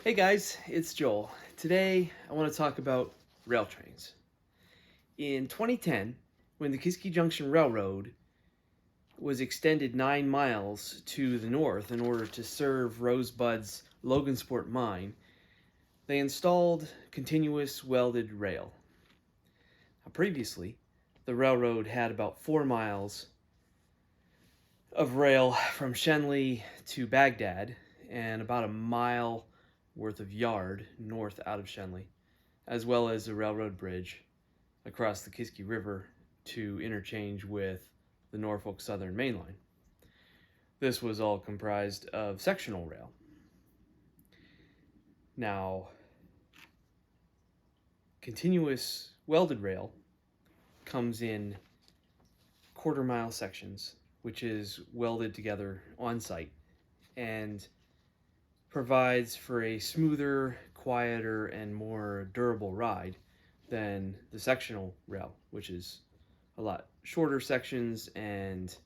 Hey guys, it's Joel. Today I want to talk about rail trains. In 2010, when the Kiski Junction Railroad was extended 9 miles to the north in order to serve Rosebud's Logansport mine, they installed continuous welded rail. Now, previously, the railroad had about 4 miles of rail from Shenley to Baghdad and about a mile worth of yard north out of Shenley, as well as a railroad bridge across the Kiski River to interchange with the Norfolk Southern Main Line. This was all comprised of sectional rail. Now, continuous welded rail comes in quarter-mile sections, which is welded together on site and provides for a smoother, quieter, and more durable ride than the sectional rail, which is a lot shorter sections and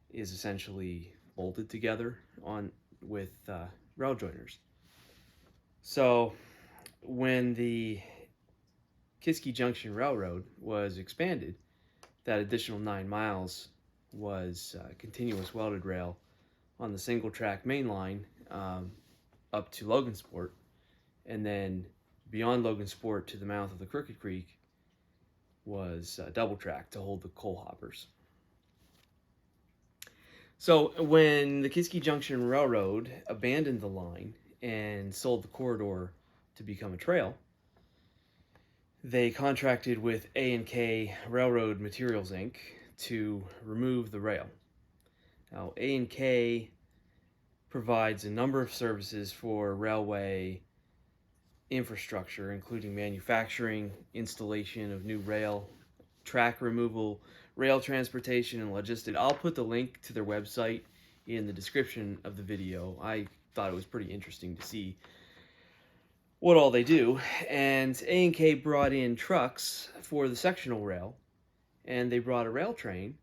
is essentially bolted together on with rail joiners. So when the Kiski Junction Railroad was expanded, that additional 9 miles was continuous welded rail on the single track main line up to Logansport, and then beyond Logansport to the mouth of the Crooked Creek was double track to hold the coal hoppers. So when the Kiski Junction Railroad abandoned the line and sold the corridor to become a trail, they contracted with A&K Railroad Materials Inc. to remove the rail. Now, A&K provides a number of services for railway infrastructure, including manufacturing, installation of new rail, track removal, rail transportation, and logistics. I'll put the link to their website in the description of the video. I thought it was pretty interesting to see what all they do. And A&K brought in trucks for the sectional rail, and they brought a rail train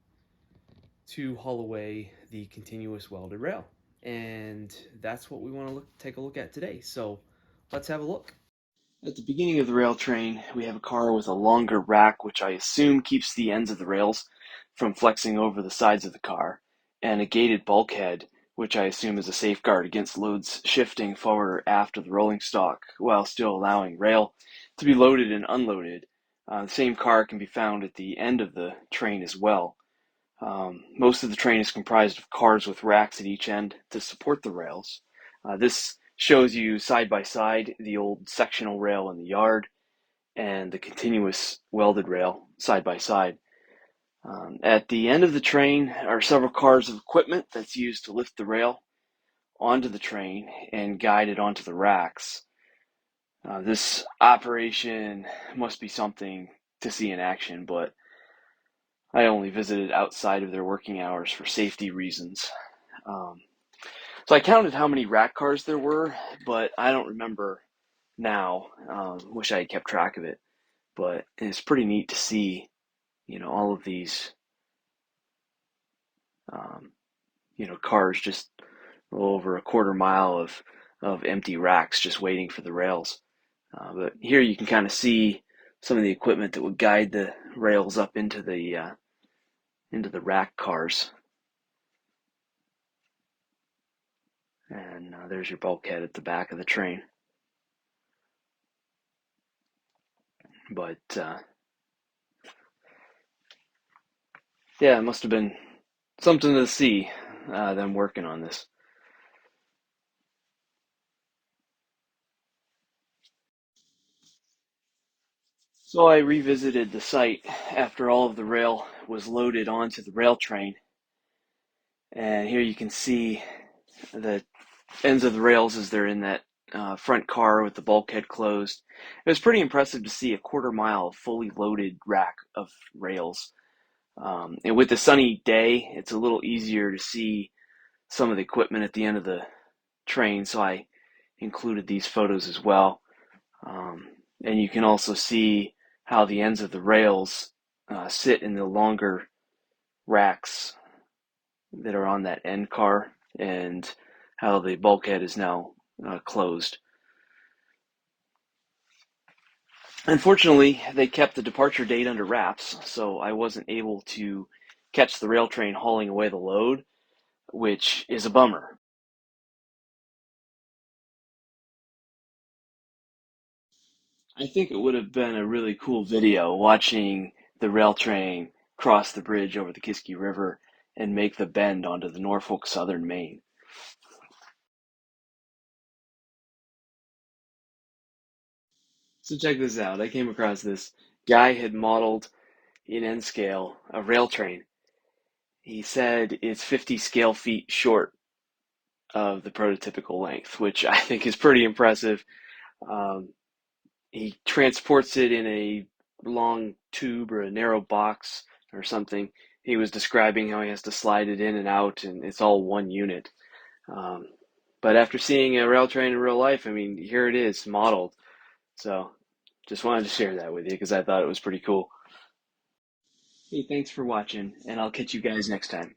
to haul away the continuous welded rail. And that's what we want to take a look at today. So let's have a look. At the beginning of the rail train, we have a car with a longer rack, which I assume keeps the ends of the rails from flexing over the sides of the car, and a gated bulkhead, which I assume is a safeguard against loads shifting forward or aft of the rolling stock, while still allowing rail to be loaded and unloaded. The same car can be found at the end of the train as well. Most of the train is comprised of cars with racks at each end to support the rails. This shows you side by side the old sectional rail in the yard and the continuous welded rail side by side. At the end of the train are several cars of equipment that's used to lift the rail onto the train and guide it onto the racks. This operation must be something to see in action, but I only visited outside of their working hours for safety reasons. So I counted how many rack cars there were, but I don't remember now. Wish I had kept track of it. But it's pretty neat to see, all of these, cars just over a quarter mile of empty racks just waiting for the rails. But here you can kind of see some of the equipment that would guide the rails up into the rack cars. And there's your bulkhead at the back of the train. But yeah, it must have been something to see them working on this. So I revisited the site after all of the rail was loaded onto the rail train. And here you can see the ends of the rails as they're in that front car with the bulkhead closed. It was pretty impressive to see a quarter mile of fully loaded rack of rails. And with the sunny day, it's a little easier to see some of the equipment at the end of the train, so I included these photos as well. And you can also see how the ends of the rails sit in the longer racks that are on that end car, and how the bulkhead is now closed. Unfortunately, they kept the departure date under wraps, so I wasn't able to catch the rail train hauling away the load, which is a bummer. I think it would have been a really cool video watching the rail train cross the bridge over the Kiski River and make the bend onto the Norfolk Southern Main. So check this out. I came across this guy had modeled in N scale a rail train. He said it's 50 scale feet short of the prototypical length, which I think is pretty impressive. Um, he transports it in a long tube or a narrow box or something. He was describing how he has to slide it in and out, and it's all one unit. Um, but after seeing a rail train in real life, I mean, here it is modeled. So just wanted to share that with you because I thought it was pretty cool. Hey, thanks for watching, and I'll catch you guys next time.